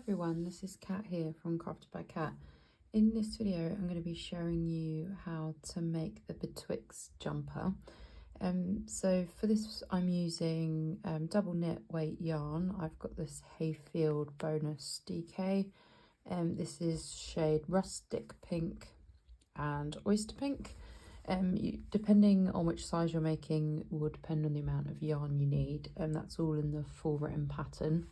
everyone, this is Kat here from Crafted by Kat. In this video I'm going to be showing you how to make the Betwixt jumper. So for this I'm using double knit weight yarn. I've got this Hayfield Bonus DK. This is shade rustic pink and oyster pink. Depending on which size you're making will depend on the amount of yarn you need, and that's all in the full written pattern.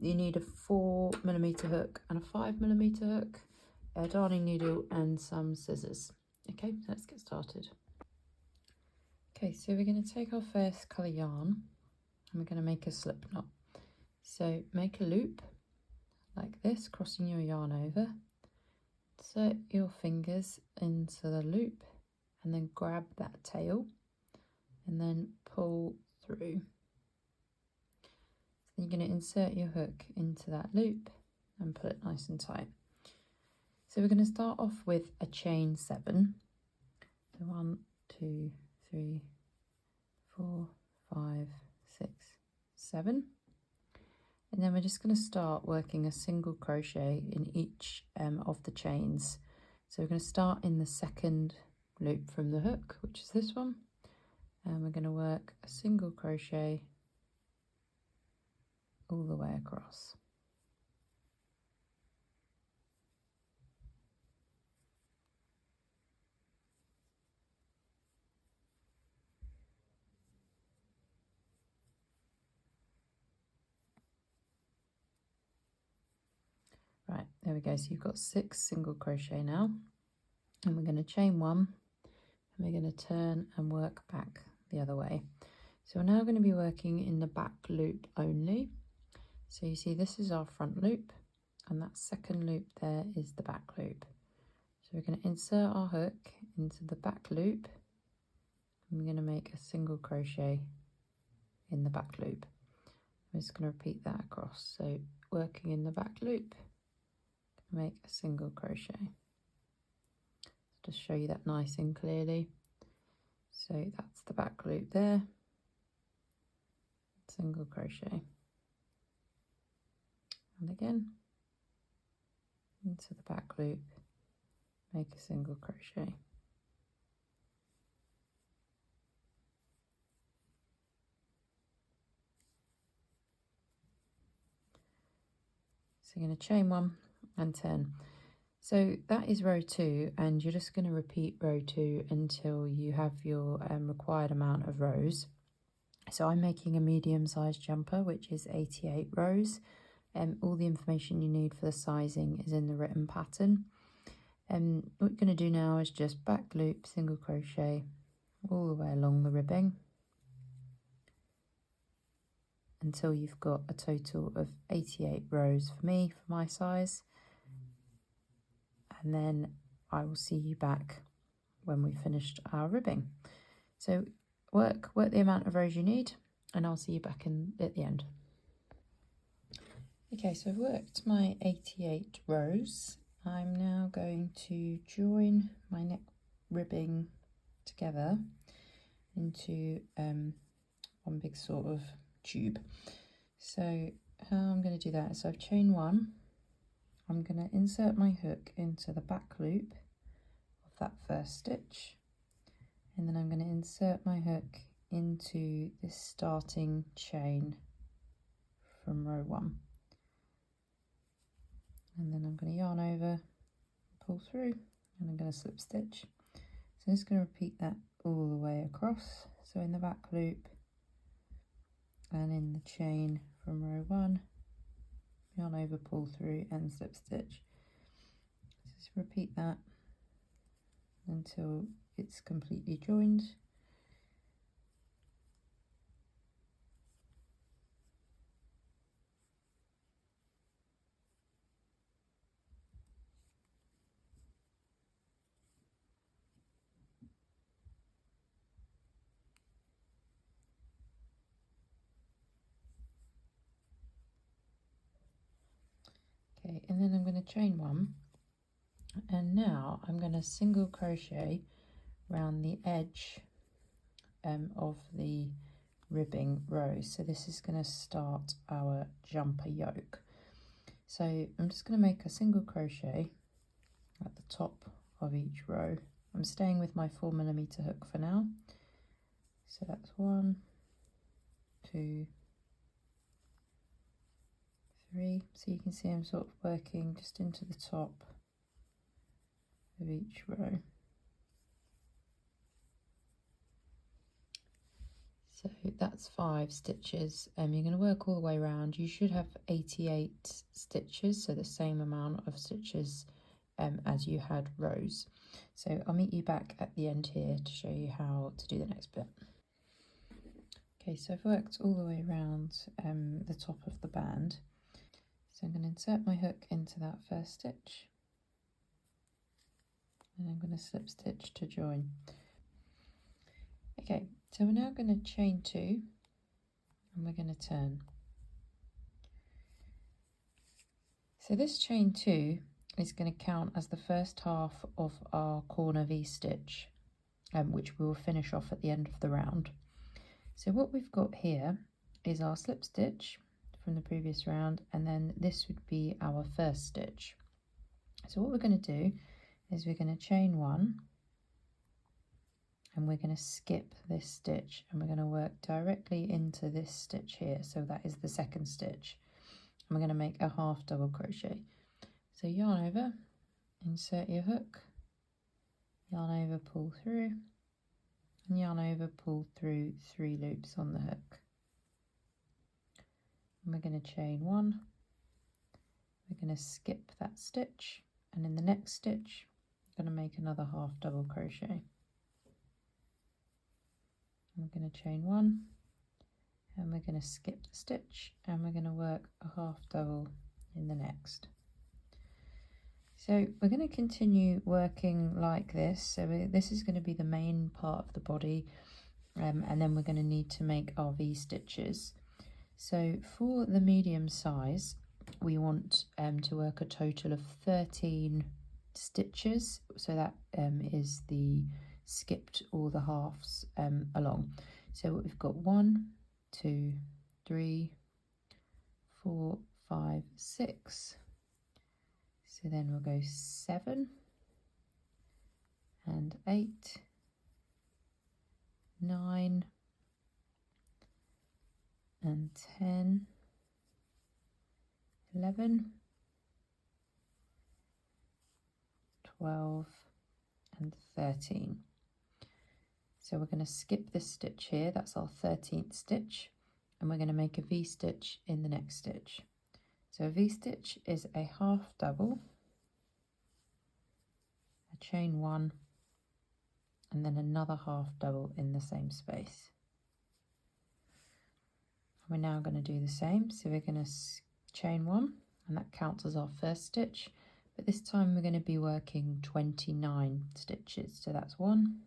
You need a 4mm hook and a 5mm hook, a darning needle and some scissors. Okay, let's get started. Okay, so we're going to take our first colour yarn and we're going to make a slip knot. So make a loop like this, crossing your yarn over. Insert your fingers into the loop and then grab that tail and then pull through. So you're going to insert your hook into that loop and pull it nice and tight. So we're going to start off with a chain 7. So 1, 2, 3, 4, 5, 6, 7. And then we're just going to start working a single crochet in each of the chains. So we're going to start in the second loop from the hook, which is this one, and we're going to work a single crochet all the way across. Right, there we go. So you've got 6 single crochet now, and we're going to chain 1 and we're going to turn and work back the other way. So we're now going to be working in the back loop only. So you see this is our front loop and that second loop there is the back loop. So we're going to insert our hook into the back loop and we're going to make a single crochet in the back loop. I'm just going to repeat that across. So working in the back loop, make a single crochet. Just show you that nice and clearly. So that's the back loop there, single crochet, and again into the back loop, make a single crochet. So you're going to chain 1 and turn. So that is row 2, and you're just going to repeat row 2 until you have your required amount of rows. So I'm making a medium-sized jumper, which is 88 rows. All the information you need for the sizing is in the written pattern. What you're going to do now is just back loop, single crochet all the way along the ribbing until you've got a total of 88 rows for me, for my size. And then I will see you back when we've finished our ribbing. So work the amount of rows you need, and I'll see you back at the end. Okay, so I've worked my 88 rows. I'm now going to join my neck ribbing together into one big sort of tube. So how I'm going to do that, so I've chained 1. I'm going to insert my hook into the back loop of that first stitch, and then I'm going to insert my hook into this starting chain from row 1, and then I'm going to yarn over, pull through, and I'm going to slip stitch. So I'm just going to repeat that all the way across. So in the back loop and in the chain from row 1, yarn over, pull through and slip stitch. Just repeat that until it's completely joined. Okay, and then I'm going to chain 1, and now I'm going to single crochet around the edge of the ribbing row. So this is going to start our jumper yoke. So I'm just going to make a single crochet at the top of each row. I'm staying with my 4mm hook for now. So that's 1, 2, 3. So you can see I'm sort of working just into the top of each row. So that's 5 stitches. You're going to work all the way around. You should have 88 stitches, so the same amount of stitches as you had rows. So I'll meet you back at the end here to show you how to do the next bit. Okay, so I've worked all the way around the top of the band. So I'm going to insert my hook into that first stitch, and I'm going to slip stitch to join. Okay, so we're now going to chain 2 and we're going to turn. So this chain 2 is going to count as the first half of our corner V-stitch, which we will finish off at the end of the round. So what we've got here is our slip stitch from the previous round, and then this would be our first stitch. So what we're going to do is we're going to chain 1, and we're going to skip this stitch, and we're going to work directly into this stitch here. So that is the second stitch. And we're going to make a half double crochet. So yarn over, insert your hook, yarn over, pull through, and yarn over, pull through 3 loops on the hook. And we're going to chain 1, we're going to skip that stitch, and in the next stitch I'm going to make another half double crochet. We're going to chain 1, and we're going to skip the stitch, and we're going to work a half double in the next. So we're going to continue working like this. So this is going to be the main part of the body, and then we're going to need to make our V stitches. So for the medium size, we want to work a total of 13 stitches. So that is the skipped all the halves along. So we've got 1, 2, 3, 4, 5, 6. So then we'll go 7 and 8, 9 and 10, 11, 12 and 13. So we're going to skip this stitch here, that's our 13th stitch, and we're going to make a V-stitch in the next stitch. So a V-stitch is a half double, a chain 1, and then another half double in the same space. We're now going to do the same, so we're going to chain 1, and that counts as our first stitch, but this time we're going to be working 29 stitches. So that's 1,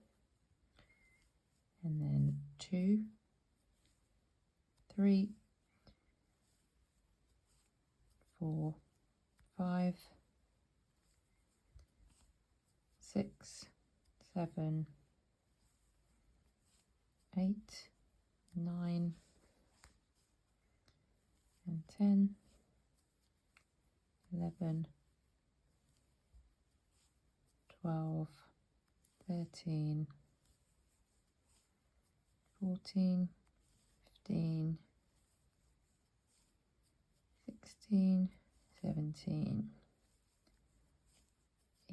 and then 2, 3, 4, 5, 6, 7, 8, 9 and 10, 11, 12, 13, 14, 15, 16, 17,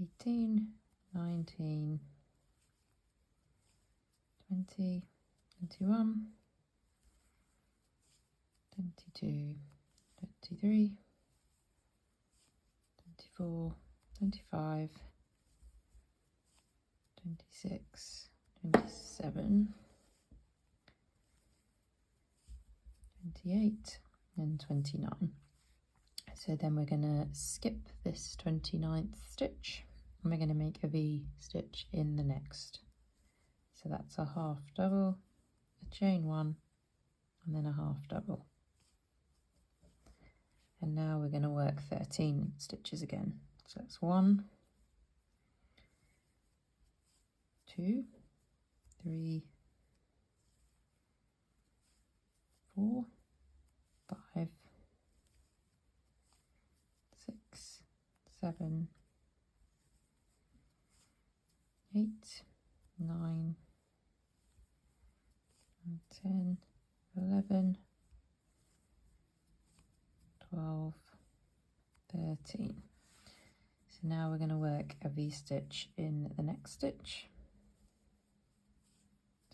18, 19, 20, 21, 22, 23, 24, 25, 26, 27, 28 and 29. So then we're going to skip this 29th stitch, and we're going to make a V stitch in the next. So that's a half double, a chain 1, and then a half double. And now we're going to work 13 stitches again. So that's 1, 2, 3, 4, 5, 7, 8, 9, 10, 11, 12, 13. So now we're going to work a V-stitch in the next stitch.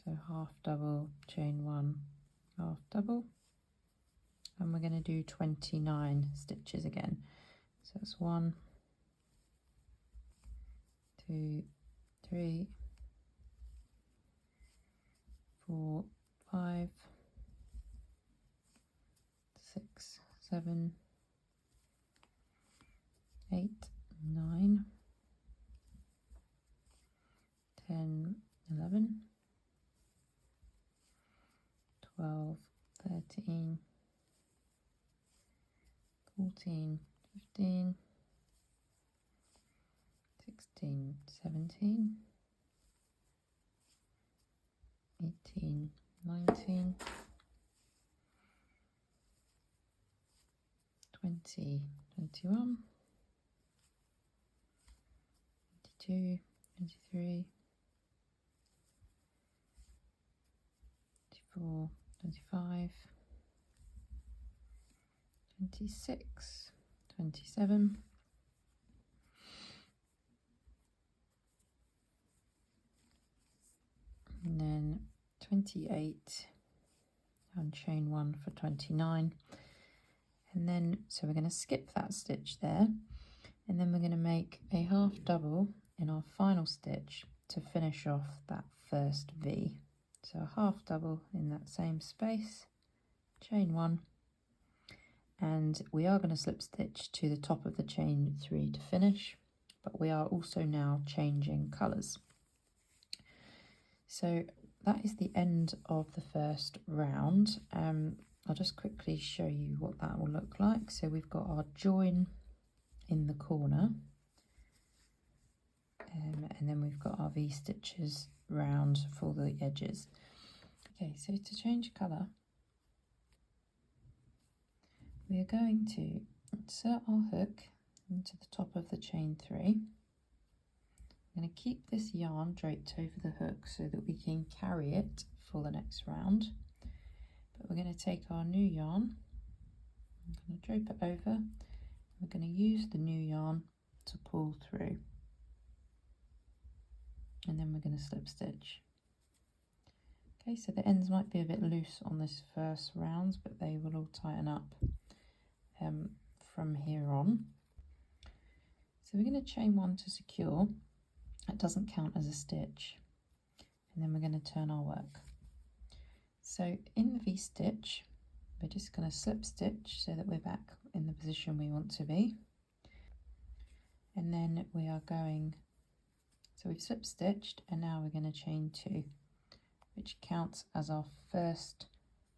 So half double, chain 1, half double, and we're going to do 29 stitches again. So that's 1, 2, 3, 4, 5, 6, 7, 8, 9, 10, 11, 12, 13, 14, 15, 16, 17, 18, 19, 20, 21, 22, 23, 24, 25, 26, 27, and then 28, and chain 1 for 29, and then so we're going to skip that stitch there, and then we're going to make a half double in our final stitch to finish off that first V. So a half double in that same space, chain 1, and we are going to slip stitch to the top of the chain 3 to finish, but we are also now changing colours. So that is the end of the first round. I'll just quickly show you what that will look like. So we've got our join in the corner, and then we've got our V-stitches round for the edges. Okay, so to change colour, we are going to insert our hook into the top of the chain 3. I'm going to keep this yarn draped over the hook so that we can carry it for the next round. But we're going to take our new yarn, I'm going to drape it over, we're going to use the new yarn to pull through, and then we're going to slip stitch. Okay, so the ends might be a bit loose on this first round, but they will all tighten up from here on. So we're going to chain 1 to secure. That doesn't count as a stitch, and then we're going to turn our work. So in the V-stitch, we're just going to slip stitch so that we're back in the position we want to be, and then we are going, so we've slip stitched, and now we're going to chain 2, which counts as our first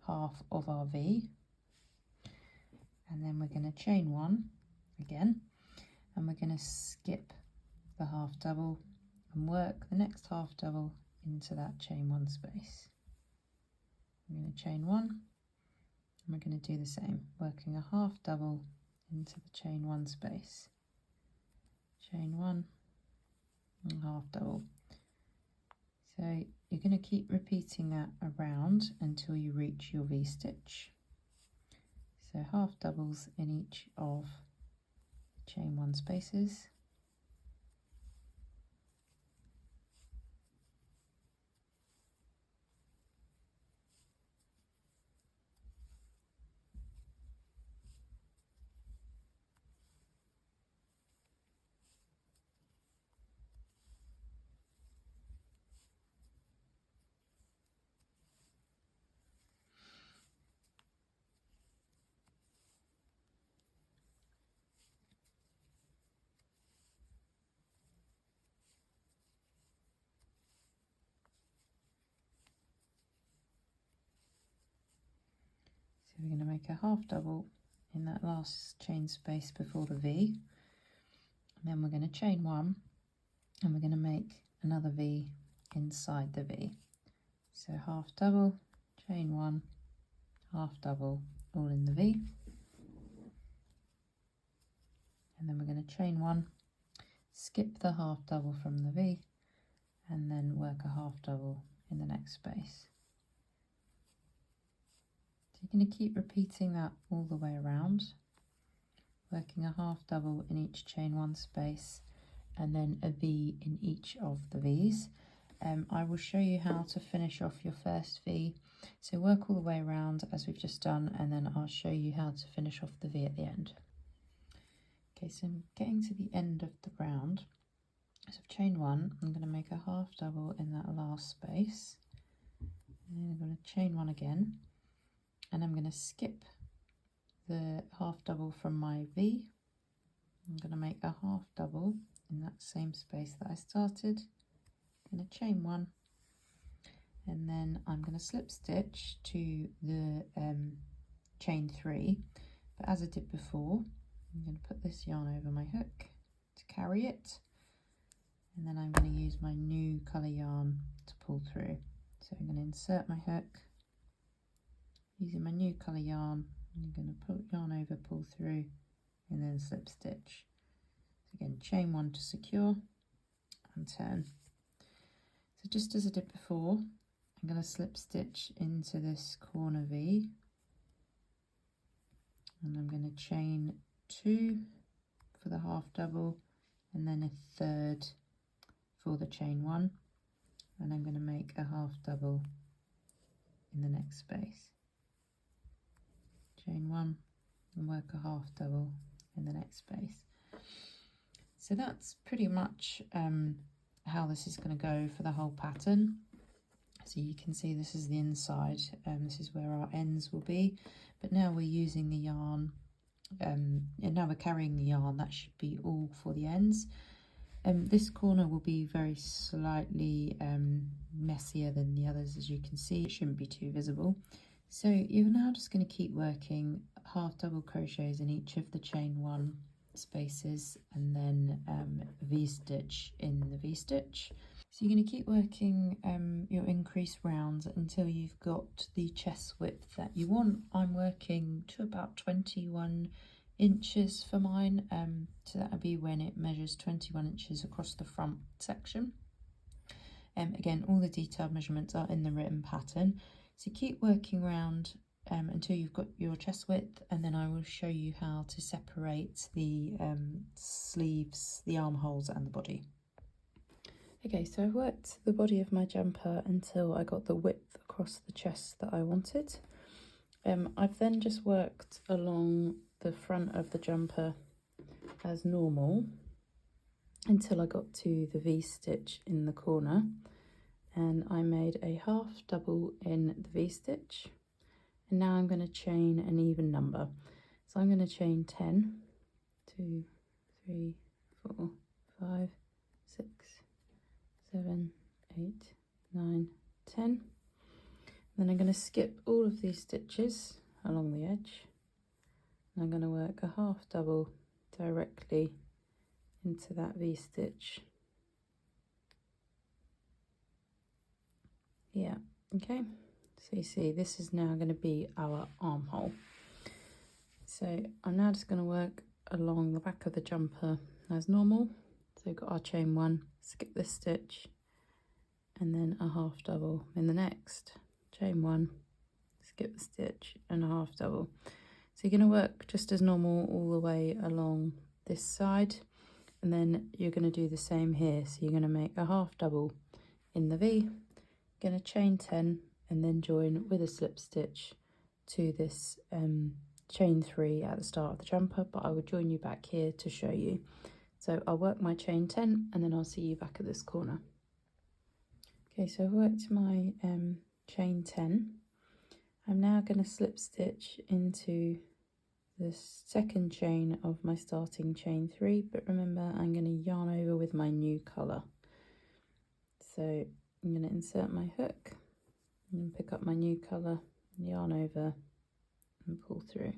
half of our V, and then we're going to chain 1 again, and we're going to skip the half double and work the next half double into that chain 1 space. I'm going to chain 1, and we're going to do the same, working a half double into the chain 1 space, chain 1 and half double. So you're going to keep repeating that around until you reach your V-stitch. So half doubles in each of the chain 1 spaces. So we're going to make a half double in that last chain space before the V, and then we're going to chain 1, and we're going to make another V inside the V. So half double, chain 1, half double, all in the V, and then we're going to chain one, skip the half double from the V, and then work a half double in the next space. So you're going to keep repeating that all the way around, working a half double in each chain one space and then a V in each of the V's. I will show you how to finish off your first V. So work all the way around as we've just done, and then I'll show you how to finish off the V at the end. Okay, so I'm getting to the end of the round. So I've chained one, I'm going to make a half double in that last space, and then I'm going to chain one again, and I'm going to skip the half double from my V. I'm going to make a half double in that same space that I started. I'm going to chain one, and then I'm going to slip stitch to the chain three, but as I did before, I'm going to put this yarn over my hook to carry it, and then I'm going to use my new colour yarn to pull through. So I'm going to insert my hook using my new colour yarn, and I'm going to put yarn over, pull through, and then slip stitch. So again, chain one to secure and turn. So just as I did before, I'm going to slip stitch into this corner V, and I'm going to chain two for the half double, and then a third for the chain one, and I'm going to make a half double in the next space. Chain one and work a half double in the next space. So that's pretty much how this is going to go for the whole pattern. So you can see this is the inside, this is where our ends will be, but now we're using the yarn, and now we're carrying the yarn, that should be all for the ends. This corner will be very slightly messier than the others, as you can see. It shouldn't be too visible. So you're now just going to keep working half double crochets in each of the chain one spaces, and then V-stitch in the V-stitch. So you're going to keep working your increased rounds until you've got the chest width that you want. I'm working to about 21 inches for mine, so that would be when it measures 21 inches across the front section. Again, all the detailed measurements are in the written pattern, so keep working around until you've got your chest width, and then I will show you how to separate the sleeves, the armholes and the body. Okay, so I worked the body of my jumper until I got the width across the chest that I wanted. I've then just worked along the front of the jumper as normal until I got to the V-stitch in the corner, and I made a half double in the V-stitch, and now I'm going to chain an even number. So I'm going to chain 10, 2, 3, 4, 5, 6, 7, 8, 9, 10. Then I'm going to skip all of these stitches along the edge, and I'm going to work a half double directly into that V-stitch. Yeah, okay, so you see this is now going to be our armhole. So I'm now just going to work along the back of the jumper as normal. So we've got our chain one, skip this stitch, and then a half double in the next. Chain one, skip the stitch, and a half double. So you're going to work just as normal all the way along this side, and then you're going to do the same here. So you're going to make a half double in the V, going to chain 10, and then join with a slip stitch to this chain 3 at the start of the jumper, but I will join you back here to show you. So I'll work my chain 10, and then I'll see you back at this corner. Okay, so I've worked my chain 10. I'm now going to slip stitch into the second chain of my starting chain 3, but remember I'm going to yarn over with my new colour. So I'm going to insert my hook and pick up my new colour, yarn over and pull through.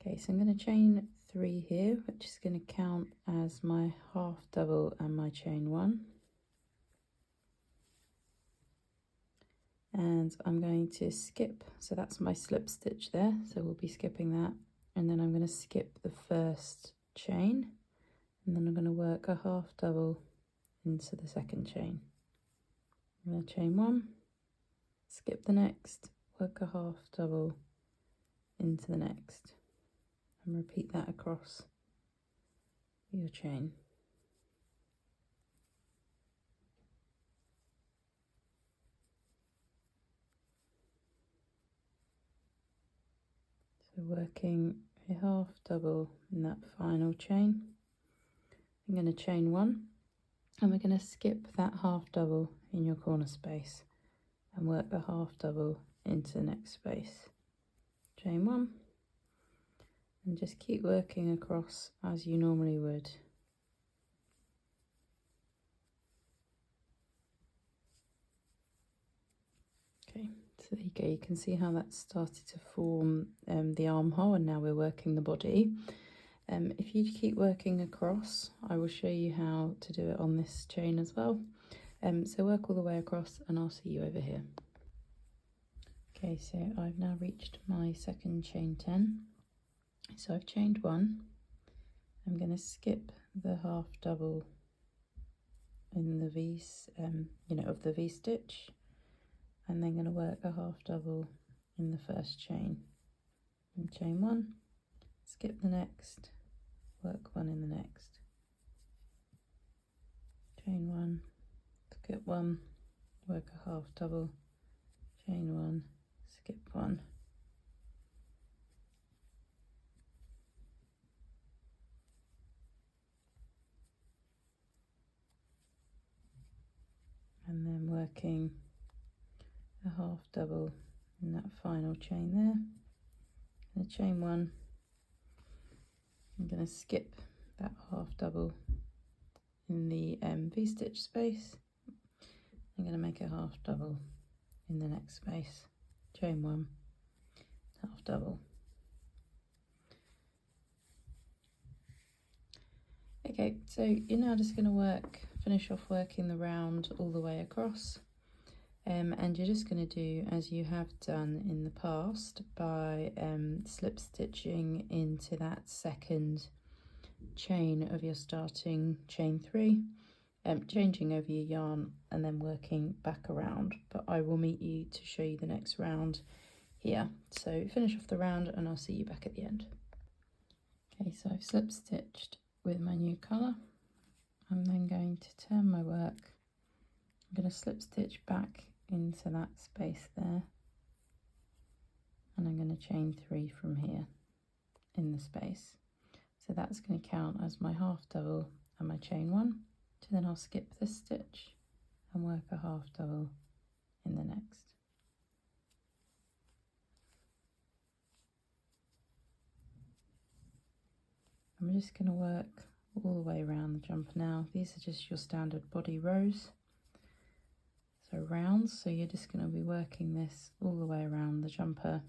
Okay, so I'm going to chain 3 here, which is going to count as my half double and my chain 1. and I'm going to skip, so that's my slip stitch there, so we'll be skipping that, and then I'm going to skip the first chain, and then I'm going to work a half double into the second chain. I'm going to chain one, skip the next, work a half double into the next, and repeat that across your chain. So working a half double in that final chain, I'm going to chain one, and we're going to skip that half double in your corner space and work a half double into the next space. Chain one, and just keep working across as you normally would. Okay, so there you go, you can see how that started to form the armhole, and now we're working the body. If you keep working across, I will show you how to do it on this chain as well. So work all the way across and I'll see you over here. Okay, so I've now reached my second chain 10. So I've chained one. I'm going to skip the half double in the V, of the V stitch, and then going to work a half double in the first chain. And chain one, skip the next, work one in the next. Chain one, skip one, work a half double, chain one, skip one. And then working a half double in that final chain there. And chain one, I'm going to skip that half double in the V-stitch space. I'm going to make a half double in the next space. Chain one, half double. Okay, so you're now just going to finish off working the round all the way across, and you're just going to do as you have done in the past by slip stitching into that second chain of your starting chain 3, changing over your yarn and then working back around, but I will meet you to show you the next round here. So finish off the round and I'll see you back at the end. Okay, so I've slip stitched with my new colour. I'm then going to turn my work. I'm going to slip stitch back into that space there, and I'm going to chain 3 from here in the space. So that's going to count as my half double and my chain 1. So then I'll skip this stitch and work a half double in the next. I'm just going to work all the way around the jumper now. These are just your standard body rows, so rounds, so you're just going to be working this all the way around the jumper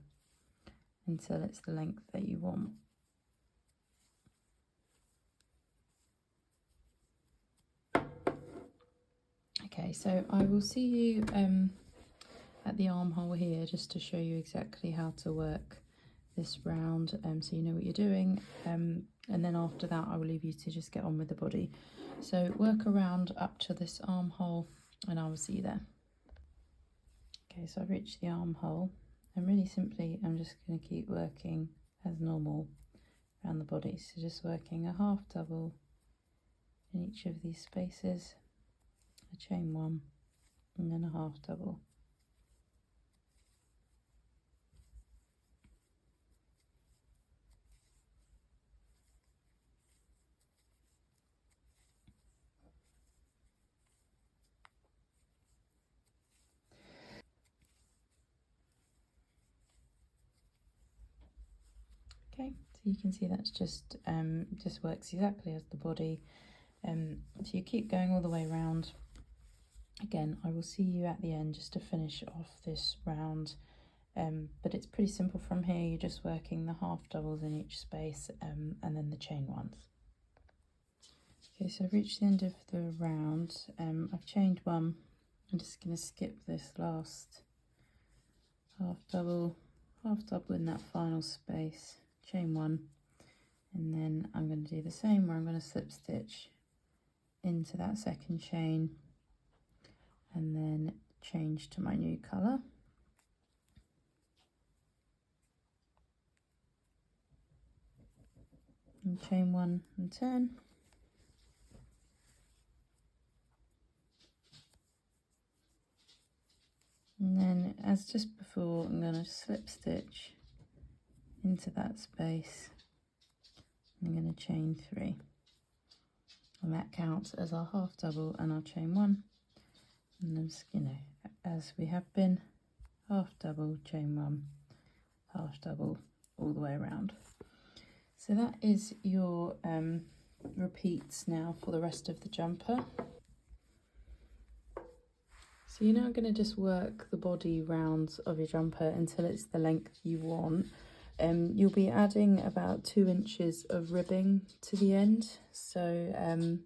until it's the length that you want. Okay, so I will see you at the armhole here just to show you exactly how to work this round, so you know what you're doing, and then after that I will leave you to just get on with the body. So work around up to this armhole and I will see you there. Okay, so I've reached the armhole, and really simply I'm just going to keep working as normal around the body, so just working a half double in each of these spaces, a chain 1 and then a half double. Okay, so you can see that's just works exactly as the body. So you keep going all the way around. Again, I will see you at the end just to finish off this round, but it's pretty simple from here. You're just working the half doubles in each space, and then the chain 1s. Okay, so I've reached the end of the round. I've chained 1. I'm just going to skip this last half double in that final space, chain one, and then I'm going to do the same where I'm going to slip stitch into that second chain and then change to my new colour. And chain one and turn. And then, as just before, I'm going to slip stitch into that space. I'm going to chain three. And that counts as our half double and our chain one. And then, you know, as we have been, half double, chain one, half double, all the way around. So that is your repeats now for the rest of the jumper. So you're now going to just work the body rounds of your jumper until it's the length you want. You'll be adding about 2 inches of ribbing to the end. So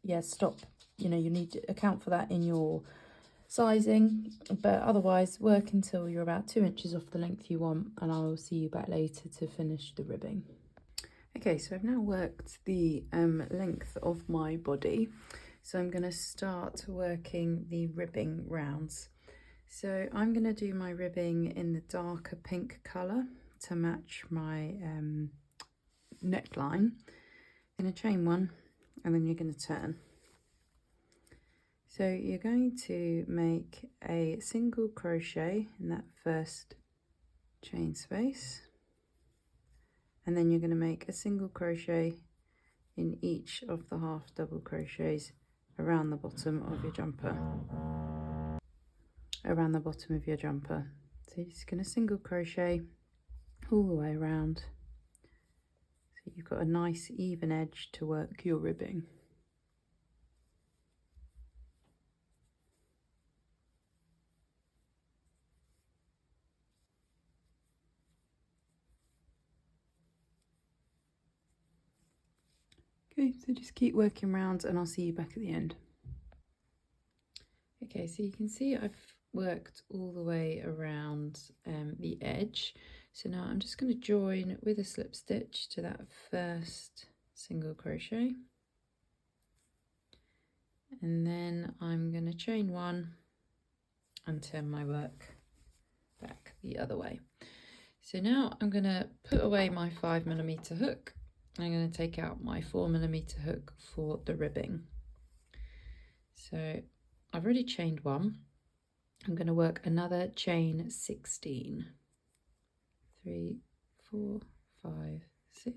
yeah, stop. You know, you need to account for that in your sizing, but otherwise work until you're about 2 inches off the length you want, and I will see you back later to finish the ribbing. Okay, so I've now worked the length of my body. So I'm going to start working the ribbing rounds. So I'm going to do my ribbing in the darker pink colour to match my neckline. I'm going to chain one and then you're going to turn. So you're going to make a single crochet in that first chain space, and then you're going to make a single crochet in each of the half double crochets around the bottom of your jumper. So you're just going to single crochet all the way around, so you've got a nice even edge to work your ribbing. Okay, so just keep working round and I'll see you back at the end. Okay, so you can see I've worked all the way around the edge. So now I'm just going to join with a slip stitch to that first single crochet. And then I'm going to chain one and turn my work back the other way. So now I'm going to put away my 5mm hook. I'm going to take out my 4mm hook for the ribbing. So I've already chained one. I'm going to work another chain 16. 3, 4, 5, 6,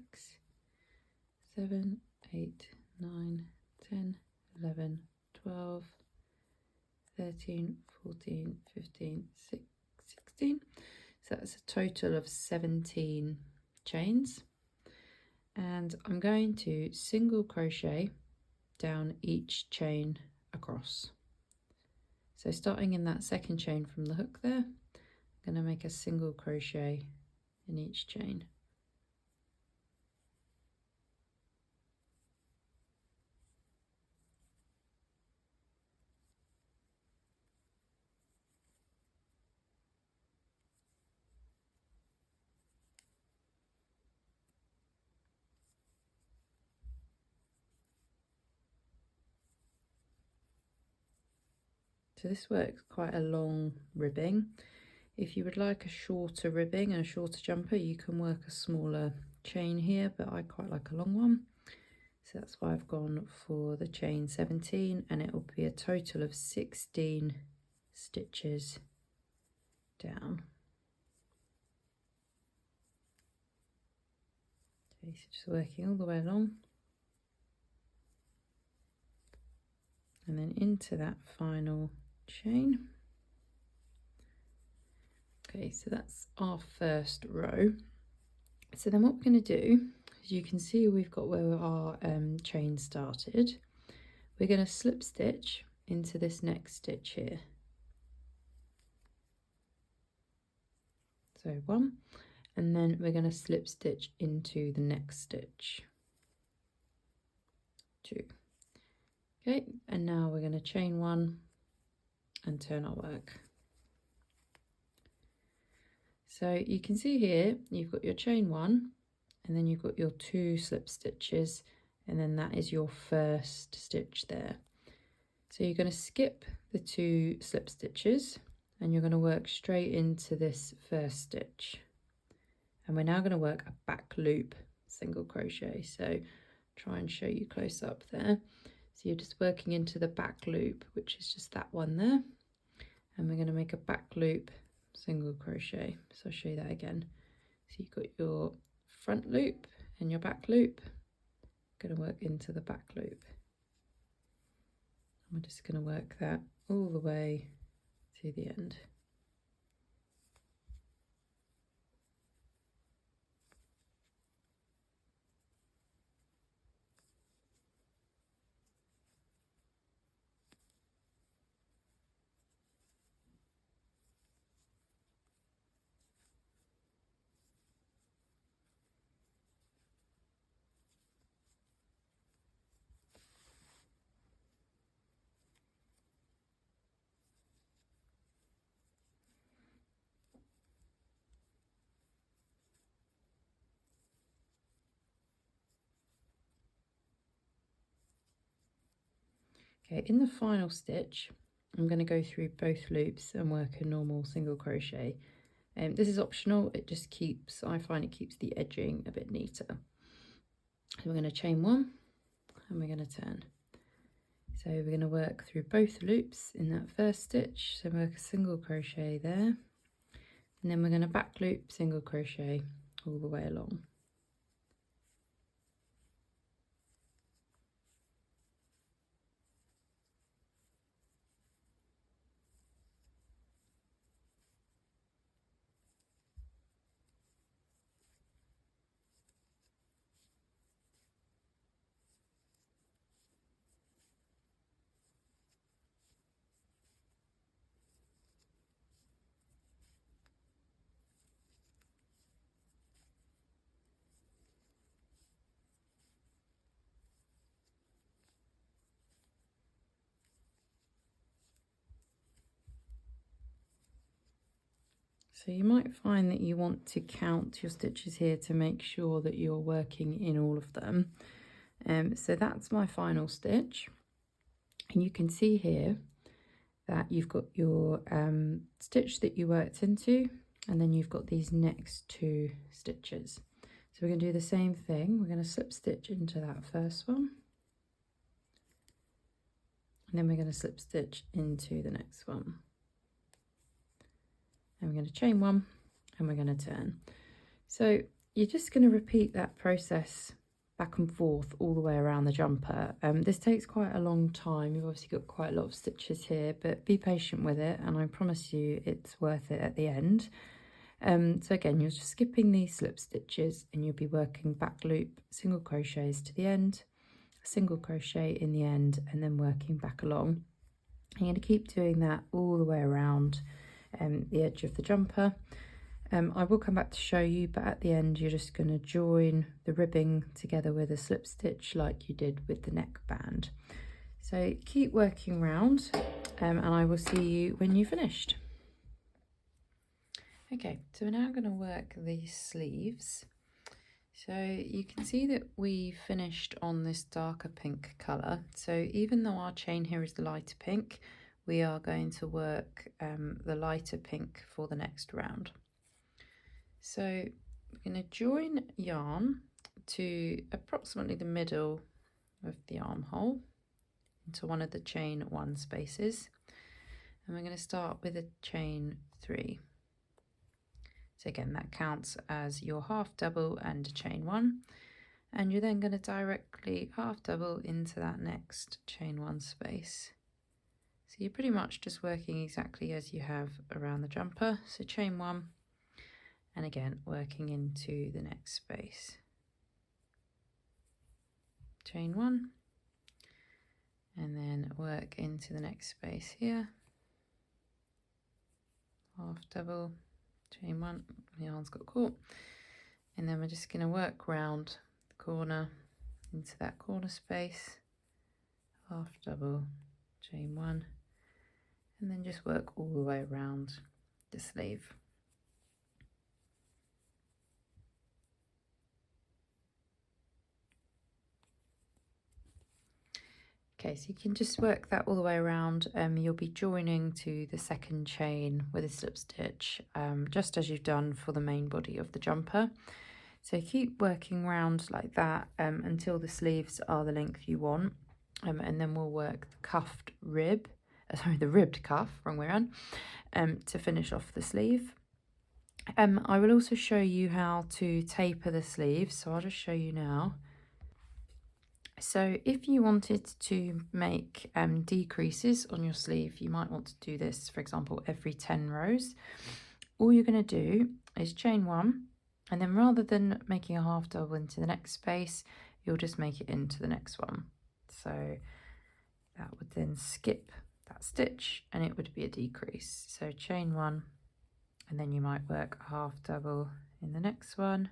7, 8, 9, 10, 11, 12, 13, 14, 15, 16. So that's a total of 17 chains. And I'm going to single crochet down each chain across. So starting in that second chain from the hook there, I'm going to make a single crochet in each chain. So this works quite a long ribbing. If you would like a shorter ribbing and a shorter jumper, you can work a smaller chain here, but I quite like a long one. So that's why I've gone for the chain 17, and it will be a total of 16 stitches down. Okay, so just working all the way along. And then into that final chain. Okay, so that's our first row. So then what we're going to do, as you can see, we've got where our chain started. We're going to slip stitch into this next stitch here. So one, and then we're going to slip stitch into the next stitch. 2. Okay, and now we're going to chain one and turn our work. So you can see here you've got your chain 1 and then you've got your 2 slip stitches, and then that is your first stitch there. So you're going to skip the 2 slip stitches and you're going to work straight into this first stitch, and we're now going to work a back loop single crochet. So try and show you close up there. So you're just working into the back loop, which is just that one there, and we're going to make a back loop single crochet. So I'll show you that again. So you've got your front loop and your back loop. Going to work into the back loop. We're just going to work that all the way to the end. Okay, in the final stitch, I'm going to go through both loops and work a normal single crochet. This is optional, it just keeps, I find it keeps the edging a bit neater. So we're going to chain 1 and we're going to turn. So we're going to work through both loops in that first stitch, so work a single crochet there, and then we're going to back loop single crochet all the way along. So you might find that you want to count your stitches here to make sure that you're working in all of them. So that's my final stitch, and you can see here that you've got your stitch that you worked into, and then you've got these next 2 stitches. So we're going to do the same thing. We're going to slip stitch into that first one, and then we're going to slip stitch into the next one. And we're going to chain 1 and we're going to turn. So you're just going to repeat that process back and forth all the way around the jumper. This takes quite a long time. You've obviously got quite a lot of stitches here, but be patient with it and I promise you it's worth it at the end. So again, you're just skipping these slip stitches and you'll be working back loop single crochets to the end, a single crochet in the end, and then working back along. I'm going to keep doing that all the way around the edge of the jumper. I will come back to show you, but at the end you're just going to join the ribbing together with a slip stitch like you did with the neckband. So keep working around and I will see you when you're finished. Okay, so we're now going to work the sleeves. So you can see that we finished on this darker pink colour. So even though our chain here is the lighter pink, we are going to work the lighter pink for the next round. So we're going to join yarn to approximately the middle of the armhole into one of the chain 1 spaces, and we're going to start with a chain 3. So again, that counts as your half double and a chain 1, and you're then going to directly half double into that next chain 1 space. So you're pretty much just working exactly as you have around the jumper. So chain 1, and again working into the next space. Chain 1, and then work into the next space here. Half double, chain 1, the yarn's got caught, and then we're just going to work round the corner into that corner space. Half double, chain 1. And then just work all the way around the sleeve. Okay, so you can just work that all the way around. You'll be joining to the second chain with a slip stitch, just as you've done for the main body of the jumper. So keep working around like that until the sleeves are the length you want, and then we'll work the cuffed rib, the ribbed cuff, wrong way around, to finish off the sleeve. I will also show you how to taper the sleeves, so I'll just show you now. So if you wanted to make decreases on your sleeve, you might want to do this, for example, every 10 rows. All you're going to do is chain 1, and then rather than making a half double into the next space, you'll just make it into the next one. So that would then skip that stitch and it would be a decrease. So chain 1, and then you might work a half double in the next one,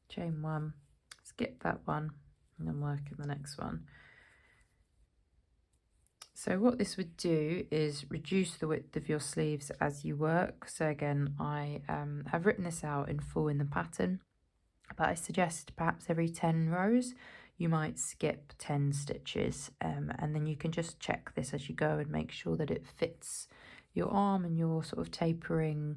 chain 1, skip that one, and then work in the next one. So what this would do is reduce the width of your sleeves as you work. So again, I have written this out in full in the pattern, but I suggest perhaps every 10 rows you might skip 10 stitches, and then you can just check this as you go and make sure that it fits your arm and you're sort of tapering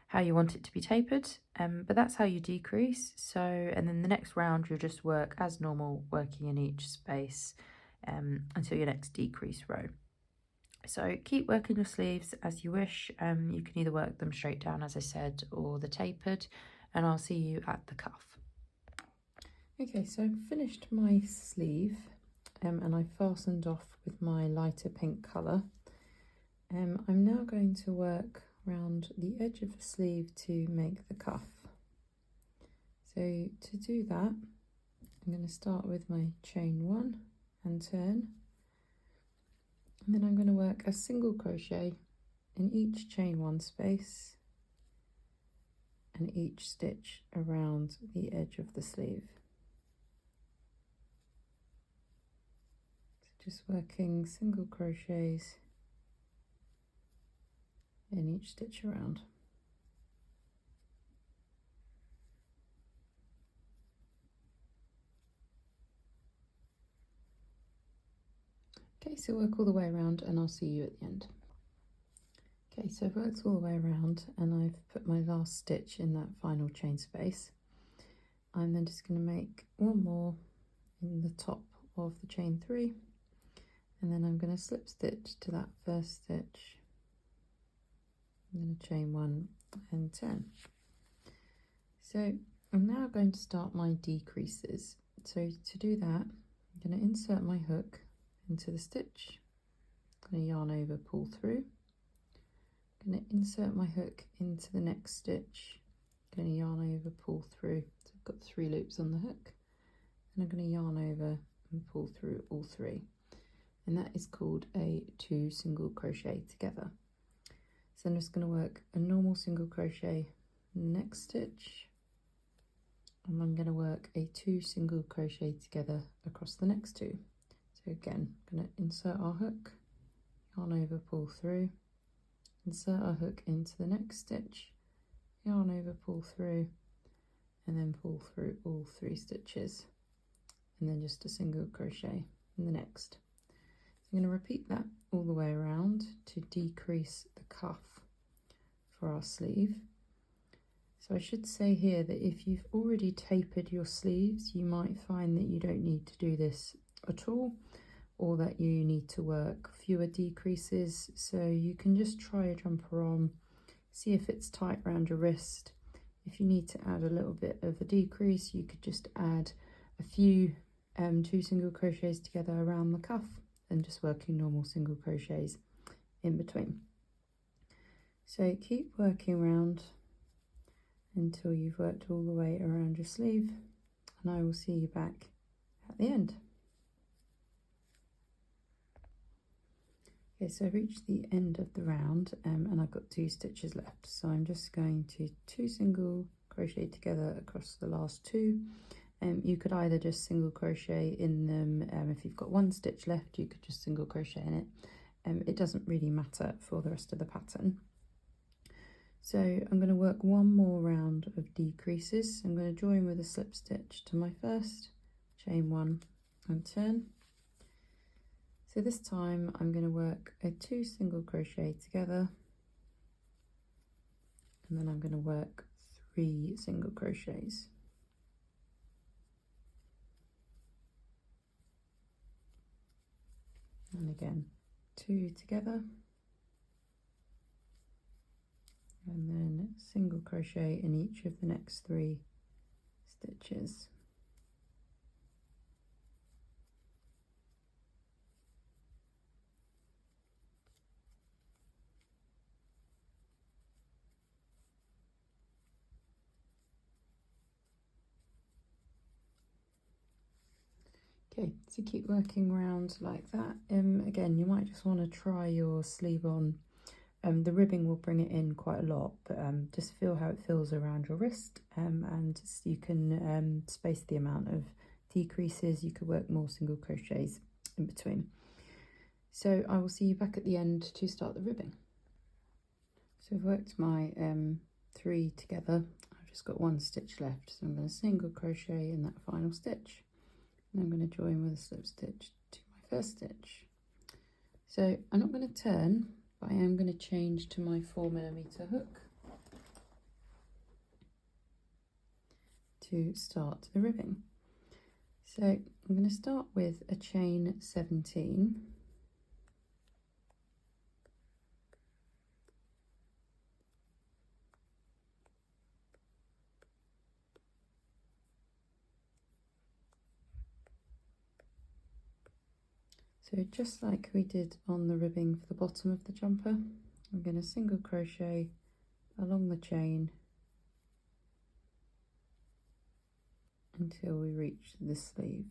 how you want it to be tapered. But that's how you decrease. So, and then the next round you'll just work as normal, working in each space until your next decrease row. So keep working your sleeves as you wish. You can either work them straight down, as I said, or the tapered, and I'll see you at the cuff. Okay, so I've finished my sleeve and I fastened off with my lighter pink colour. I'm now going to work around the edge of the sleeve to make the cuff. So to do that, I'm going to start with my chain 1 and turn, and then I'm going to work a single crochet in each chain 1 space and each stitch around the edge of the sleeve. So just working single crochets in each stitch around. Okay, so work all the way around and I'll see you at the end. Okay, so I've worked all the way around and I've put my last stitch in that final chain space. I'm then just going to make one more in the top of the chain 3, and then I'm going to slip stitch to that first stitch. I'm going to chain 1 and turn. So I'm now going to start my decreases. So to do that, I'm going to insert my hook into the stitch, I'm going to yarn over, pull through, I'm going to insert my hook into the next stitch, I'm going to yarn over, pull through, so I've got 3 loops on the hook, and I'm going to yarn over and pull through all 3, and that is called a 2 single crochet together. So I'm just going to work a normal single crochet in the next stitch, and I'm going to work a 2 single crochet together across the next 2. So again, I'm going to insert our hook, yarn over, pull through, insert our hook into the next stitch, yarn over, pull through, and then pull through all 3 stitches, and then just a single crochet in the next. So I'm going to repeat that all the way around to decrease the cuff for our sleeve. So I should say here that if you've already tapered your sleeves, you might find that you don't need to do this at all, or that you need to work fewer decreases. So you can just try a jumper on, see if it's tight around your wrist. If you need to add a little bit of a decrease, you could just add a few 2 single crochets together around the cuff and just working normal single crochets in between. So keep working around until you've worked all the way around your sleeve, and I will see you back at the end. Okay, so I've reached the end of the round and I've got 2 stitches left, so I'm just going to 2 single crochet together across the last 2. You could either just single crochet in them, if you've got 1 stitch left you could just single crochet in it. It doesn't really matter for the rest of the pattern. So I'm going to work one more round of decreases. I'm going to join with a slip stitch to my first, chain 1 and turn. So this time I'm going to work a 2 single crochet together, and then I'm going to work 3 single crochets. And again 2 together, and then single crochet in each of the next 3 stitches. Okay, so keep working around like that. Again, you might just want to try your sleeve on. The ribbing will bring it in quite a lot, but just feel how it feels around your wrist, and you can space the amount of decreases. You could work more single crochets in between. So I will see you back at the end to start the ribbing. So I've worked my 3 together. I've just got 1 stitch left, so I'm going to single crochet in that final stitch, and I'm going to join with a slip stitch to my first stitch. So I'm not going to turn, but I am going to change to my 4mm hook to start the ribbing. So I'm going to start with a chain 17. So just like we did on the ribbing for the bottom of the jumper, I'm going to single crochet along the chain until we reach the sleeve.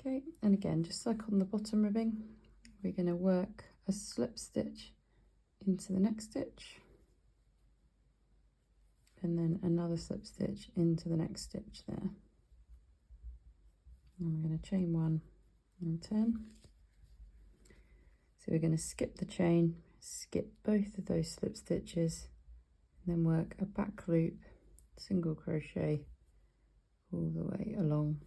Okay, and again, just like on the bottom ribbing, we're going to work a slip stitch into the next stitch, and then another slip stitch into the next stitch there. And we're going to chain 1 and turn. So we're going to skip the chain, skip both of those slip stitches, and then work a back loop, single crochet all the way along.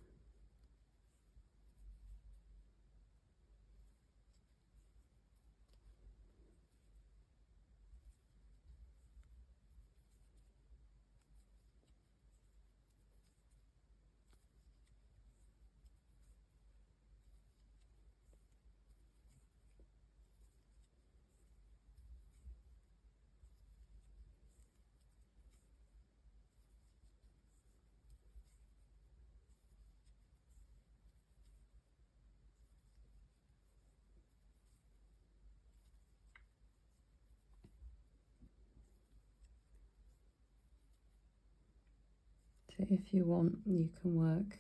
So if you want, you can work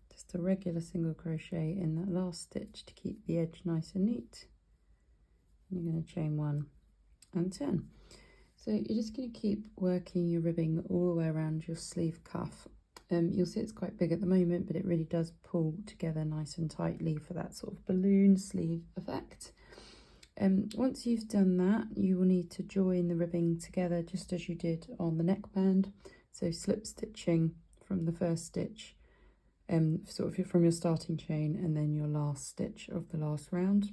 just a regular single crochet in that last stitch to keep the edge nice and neat. And you're going to chain 1 and turn. So you're just going to keep working your ribbing all the way around your sleeve cuff. You'll see it's quite big at the moment, but it really does pull together nice and tightly for that sort of balloon sleeve effect. Once you've done that, you will need to join the ribbing together just as you did on the neckband. So slip stitching from the first stitch, sort of from your starting chain, and then your last stitch of the last round,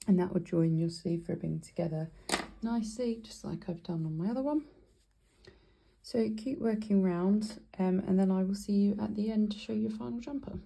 and that will join your sleeve ribbing together nicely, just like I've done on my other one. So keep working round, and then I will see you at the end to show you your final jumper.